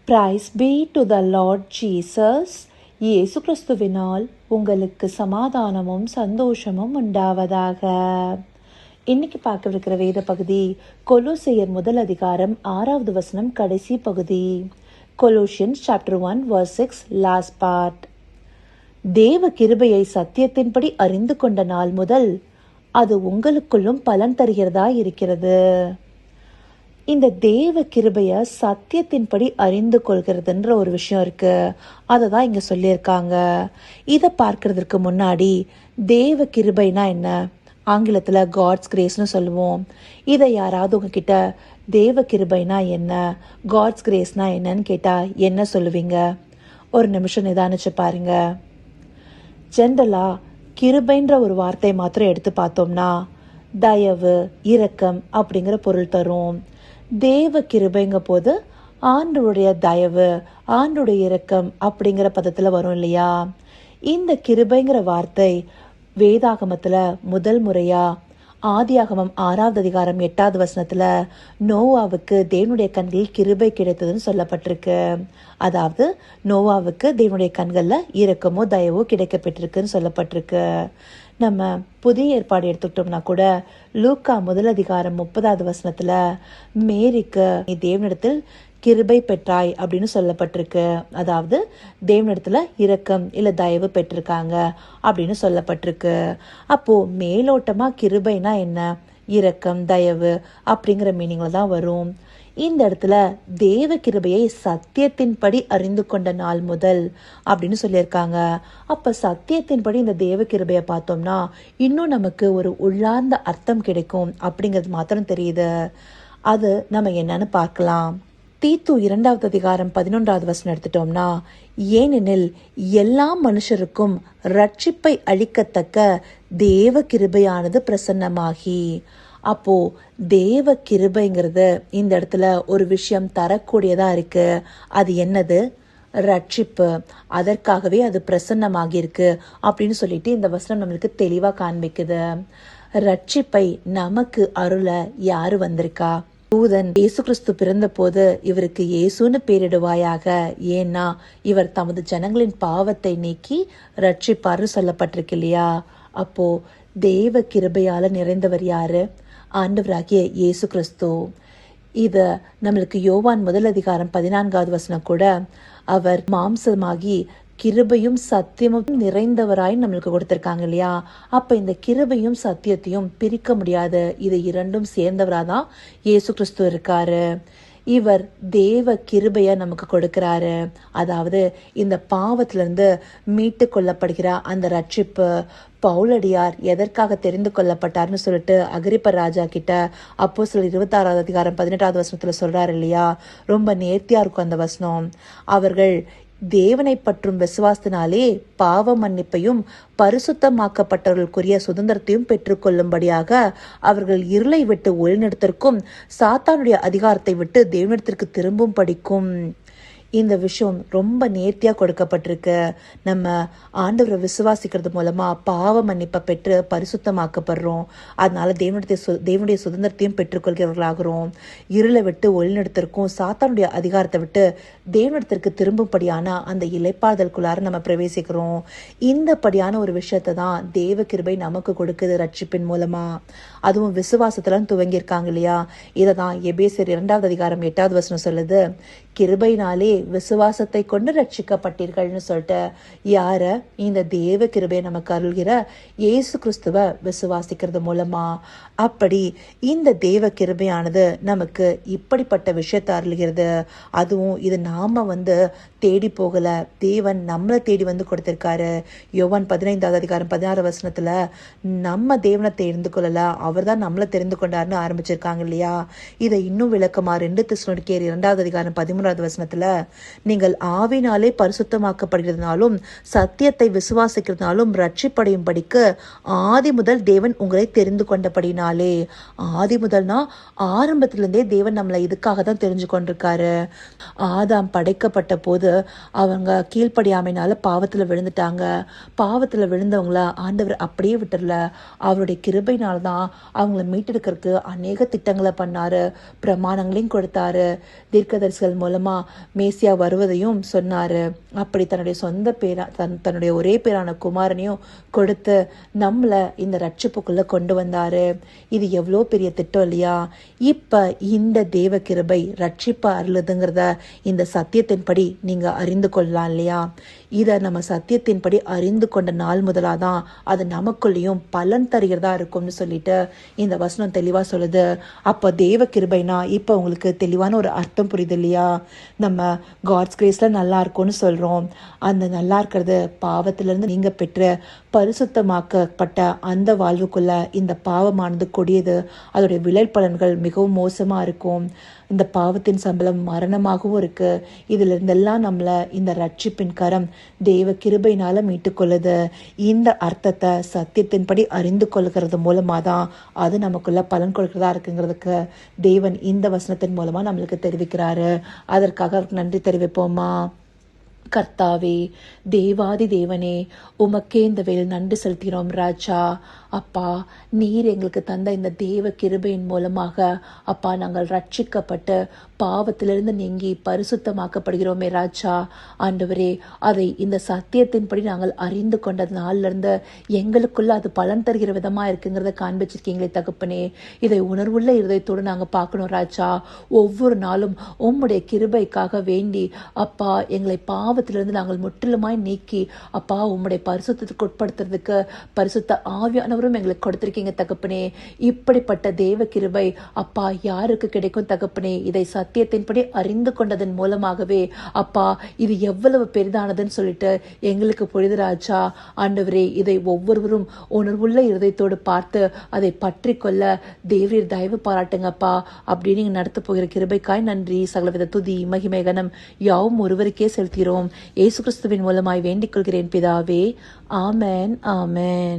Price B to the Lord Jesus. இயேசு கிறிஸ்துவினால் உங்களுக்கு சமாதானமும் சந்தோஷமும் உண்டாவதாக. இன்னைக்கு பார்க்கவிருக்கிற வேத பகுதி கொலோசையர் 1:6 கடைசி பகுதி. Colossians chapter 1 verse 6 last part. தேவ கிருபையை சத்தியத்தின்படி அறிந்து கொண்ட நாள் முதல் அது உங்களுக்குள்ளும் பலன் தருகிறதா இருக்கிறது. இந்த தேவ கிருபைய சத்தியத்தின்படி அறிந்து கொள்கிறதுன்ற ஒரு விஷயம் இருக்கு. அதை தான் இங்க சொல்லியிருக்காங்க. இதை பார்க்கறதுக்கு முன்னாடி தேவ கிருபைனா என்ன? ஆங்கிலத்துல காட்ஸ் கிரேஸ்னு சொல்லுவோம். இதை யாராவது உங்ககிட்ட தேவ கிருபைனா என்ன, காட்ஸ் கிரேஸ்னா என்னன்னு கேட்டா என்ன சொல்லுவீங்க? ஒரு நிமிஷம் நிதானிச்சு பாருங்க. ஜென்ரலா கிருபைன்ற ஒரு வார்த்தை மாத்திரம் எடுத்து பார்த்தோம்னா தயவு, இரக்கம் அப்படிங்கிற பொருள் தரும். தேவ கிருபைங்க போது ஆண்டவருடைய தயவு, ஆண்டவருடைய இரக்கம் அப்படிங்கிற பதத்துல வரும் இல்லையா? இந்த கிருபைங்கிற வார்த்தை வேதாகமத்துல முதல் முறையா ஆதியாகமம் 6:8 நோவாவுக்கு தேவனுடைய கண்களில் கிருபை கிடைத்ததுன்னு சொல்லப்பட்டிருக்கு. அதாவது நோவாவுக்கு தேவனுடைய கண்கள்ல இரக்கமோ தயவோ கிடைக்கப்பட்டிருக்குன்னு சொல்லப்பட்டிருக்கு. நம்ம புதிய ஏற்பாடு எடுத்துக்கிட்டோம்னா கூட லூக்கா 1:30 மேரிக்கு நீ தேவனிடத்தில் கிருபை பெற்றாய் அப்படின்னு சொல்லப்பட்டிருக்கு. அதாவது தேவனிடத்துல இரக்கம் இல்ல தயவு பெற்றிருக்காங்க அப்படின்னு சொல்லப்பட்டிருக்கு. அப்போ மேலோட்டமா கிருபைனா என்ன? இரக்கம், தயவு அப்படிங்கிற மீனிங்ல தான் வரும். இந்த இடத்துல தேவ கிருபையை சத்தியத்தின்படி அறிந்து கொண்ட நாள் முதல் அப்படின்னு சொல்லியிருக்காங்க. அப்ப சத்தியத்தின்படி இந்த தேவ கிருபையை பார்த்தோம்னா இன்னும் நமக்கு ஒரு உள்ளார்ந்த அர்த்தம் கிடைக்கும் அப்படிங்கிறது மாத்திரம் தெரியுது. அது நம்ம என்னன்னு பார்க்கலாம். தீத்து 2:11 எடுத்துட்டோம்னா, ஏனெனில் எல்லா மனுஷருக்கும் ரட்சிப்பை அளிக்கத்தக்க தேவ கிருபையானது பிரசன்னமாகி. அப்போ தேவ கிருபைங்கிறது இந்த இடத்துல ஒரு விஷயம் தரக்கூடியதா இருக்கு. அது என்னது? ரட்சிப்பு. அதற்காகவே அது பிரசன்னமாகி இருக்கு அப்படின்னு சொல்லிட்டு இந்த வசனம் நம்மளுக்கு தெளிவா காண்பிக்குது. ரட்சிப்பை நமக்கு அருள யாரு வந்திருக்கா? தூதன் இயேசு கிறிஸ்து பிறந்த போது இவருக்கு இயேசுன்னு பேரிடுவாயாக, ஏன்னா இவர் தமது ஜனங்களின் பாவத்தை நீக்கி ரட்சிப்பார்னு சொல்லப்பட்டிருக்கு இல்லையா? அப்போ தேவ கிருபையால நிறைந்தவர் யாரு? ஆண்டவராகிய இயேசு கிறிஸ்து. இத நம்மளுக்கு யோவான் 1:14 கூட அவர் மாம்சமாகி கிருபையும் சத்தியமும் நிறைந்தவராய் நம்மளுக்கு கொடுத்திருக்காங்க இல்லையா? அப்ப இந்த கிருபையும் சத்தியத்தையும் பிரிக்க முடியாது. இது இரண்டும் சேர்ந்தவராதான் இயேசு கிறிஸ்து இருக்காரு. இவர் தேவ கிருபைய நமக்கு கொடுக்கிறாரு. அதாவது இந்த பாவத்திலிருந்து மீட்டு கொள்ளப்படுகிற அந்த ரட்சிப்பு. பவுலடியார் எதற்காக தெரிந்து கொள்ளப்பட்டார்னு சொல்லிட்டு அகிரிப்ப ராஜா கிட்ட அப்போஸ்தலர் 26:18 சொல்றாரு இல்லையா? ரொம்ப நேர்த்தியா இருக்கும் அந்த வசனம். அவர்கள் தேவனை பற்றும் விசுவாசத்தினாலே பாவ மன்னிப்பையும் பரிசுத்தமாக்கப்பட்டவர்களுக்குரிய சுதந்திரத்தையும் பெற்றுக்கொள்ளும்படியாக அவர்கள் இருளை விட்டு ஒளிநடத்திற்கும் சாத்தானுடைய அதிகாரத்தை விட்டு தேவனிடத்திற்கு திரும்பும் படிக்கும். இந்த விஷயம் ரொம்ப நேர்த்தியா கொடுக்கப்பட்டிருக்கு. நம்ம ஆண்டவரை விசுவாசிக்கிறது மூலமா பாவ மன்னிப்பை பெற்று பரிசுத்தமாக்கப்படுறோம். அதனால தேவனுடைய சுதந்திரத்தையும் பெற்றுக்கொள்கிறவர்களாகிறோம். இருளை விட்டு ஒளிநடத்திற்கும் சாத்தானுடைய அதிகாரத்தை விட்டு தேவனிடத்திற்கு திரும்பும்படியான அந்த இளைப்பாறுதலுக்குள்ளார நம்ம பிரவேசிக்கிறோம். இந்த படியான ஒரு விஷயத்தை தான் தேவ கிருபை நமக்கு கொடுக்குது ரட்சிப்பின் மூலமா. அதுவும் விசுவாசத்துல துவங்கியிருக்காங்க இல்லையா? இதைதான் எபேசியர் 2:8 சொல்லுது. கிருபைனாலே விசுவாசத்தை கொண்டு ரட்சிக்கப்பட்டீர்கள்னு சொல்லிட்டு யார? இந்த தேவ கிருபையை நமக்கு அருள்கிற இயேசு கிறிஸ்துவ விசுவாசிக்கிறது மூலமா. அப்படி இந்த தேவ கிருபையானது நமக்கு இப்படிப்பட்ட விஷயத்தை அருள்கிறது. அதுவும் இது நாம தேடி போகல, தேவன் நம்மளை தேடி கொடுத்திருக்காரு. யோவான் 15:16 நம்ம தேவனை தெரிந்து கொள்ளல, அவர் தான் நம்மளை தெரிந்து கொண்டாருன்னு ஆரம்பிச்சிருக்காங்க இல்லையா? இதை இன்னும் விளக்கமா 2 தெசலோனிக்கேயர் 2:13 நீங்கள் ஆவினாலே பரிசுத்தமாக்கப்படுகிறதுனாலும் சத்தியத்தை விசுவாசிக்கிறதுனாலும் ரட்சிப்படையும் படிக்கு ஆதி முதல் தேவன் உங்களை தெரிந்து கொண்டபடினாலே. ஆதி முதல்னா ஆரம்பத்திலிருந்தே தேவன் நம்மளை இதுக்காக தான் தெரிஞ்சு கொண்டிருக்காரு. ஆதாம் படைக்கப்பட்ட போது அவங்க கீழ்ப்படியாமைனால பாவத்துல விழுந்துட்டாங்க. பாவத்துல விழுந்தவங்கள ஆண்டவர் அப்படியே விட்டுறல. அவருடைய கிருபையினால்தான் அவங்கள மீட்டெடுக்கிறதுக்கு அநேக திட்டங்களை பண்ணாரு, பிரமாணங்களையும் கொடுத்தாரு. தீர்க்கதரிசிகள் மூலமா கடைசியாக வருவதையும் சொன்னார். அப்படி தன்னுடைய சொந்த தன்னுடைய ஒரே பேரான குமாரனையும் கொடுத்து நம்மளை இந்த ரட்சிப்புக்குள்ளே கொண்டு வந்தார். இது எவ்வளோ பெரிய திட்டம் இல்லையா? இப்போ இந்த தேவ கிருபை ரட்சிப்பை அருளுதுங்கிறத இந்த சத்தியத்தின்படி நீங்கள் அறிந்து கொள்ளலாம் இல்லையா? இதை நம்ம சத்தியத்தின்படி அறிந்து கொண்ட நாள் முதலாக தான் அது நமக்குள்ளேயும் பலன் தருகிறதா இருக்கும்னு சொல்லிட்டு இந்த வசனம் தெளிவாக சொல்லுது. அப்போ தேவ கிருபைனா இப்போ உங்களுக்கு தெளிவான ஒரு அர்த்தம் புரியுது இல்லையா? நம்ம காட்ஸ் கிரேஸில் நல்லா இருக்கும்னு சொல்கிறோம். அந்த நல்லா இருக்கிறது பாவத்திலிருந்து நீங்கள் பெற்று பரிசுத்தமாக்கப்பட்ட அந்த வாழ்வுக்குள்ள இந்த பாவமானது கொடியது. அதோடைய விளைபலன்கள் மிகவும் மோசமாக இருக்கும். இந்த பாவத்தின் சம்பளம் மரணமாகவும் இருக்கு. இதுல இருந்தெல்லாம் நம்மளை இந்த ரட்சிப்பின் கரம் தேவ கிருபையினால மீட்டுக்கொள்ளுது. இந்த அர்த்தத்தை சத்தியத்தின்படி அறிந்து கொள்கிறது மூலமா தான் அது நமக்குள்ள பலன் கொடுக்கிறதா இருக்குங்கிறதுக்கு தேவன் இந்த வசனத்தின் மூலமா நம்மளுக்கு தெரிவிக்கிறாரு. அதற்காக அவருக்கு நன்றி தெரிவிப்போமா? கர்த்தாவே, தேவாதி தேவனே, உமக்கே இந்த வேலை நன்றி செலுத்தினோம் ராஜா. அப்பா, நீர் எங்களுக்கு தந்த இந்த தேவ கிருபையின் மூலமாக அப்பா நாங்கள் ரட்சிக்கப்பட்டு பாவத்திலிருந்து நீங்கி பரிசுத்தமாக்கப்படுகிறோமே ராஜா. ஆண்டவரே, அதை இந்த சத்தியத்தின்படி நாங்கள் அறிந்து கொண்ட நாளிலிருந்து எங்களுக்குள்ள அது பலன் தருகிற விதமாக இருக்குங்கிறத காண்பிச்சிருக்கீங்களே தகப்பனே. இதை உணர்வுள்ள இருதயத்தோடு நாங்கள் பார்க்கணும் ராஜா. ஒவ்வொரு நாளும் உம்முடைய கிருபைக்காக வேண்டி அப்பா எங்களை பாவத்திலிருந்து நாங்கள் முற்றிலுமாய் நீக்கி அப்பா உம்முடைய பரிசுத்தத்துக்கு உட்படுத்துறதுக்கு பரிசுத்த ஆவியானவரும் எங்களுக்கு கொடுத்திருக்கீங்க தகப்பனே. இப்படிப்பட்ட தேவ கிருபை அப்பா யாருக்கு கிடைக்கும் தகப்பனே? இதை சத்தியத்தின்படி அறிந்து கொண்டதன் மூலமாகவே அப்பா இது எவ்வளவு பெரிதானதுன்னு சொல்லிட்டு எங்களுக்கு புரியுது ராஜா. ஆண்டவரே, இதை ஒவ்வொருவரும் உணர்வுள்ள இருதயத்தோடு பார்த்து அதை பற்றி கொள்ள தேவரீர் தயவு பாராட்டுங்கப்பா. அப்படின்னு நீங்க நடத்த போகிற கிருபைக்காய் நன்றி. சகலவித துதி மகிமை கனம் யாவும் ஒருவருக்கே செலுத்துகிறோம். இயேசு கிறிஸ்துவின் மூலமாய் வேண்டிக் கொள்கிறேன் பிதாவே. ஆமென், ஆமென்.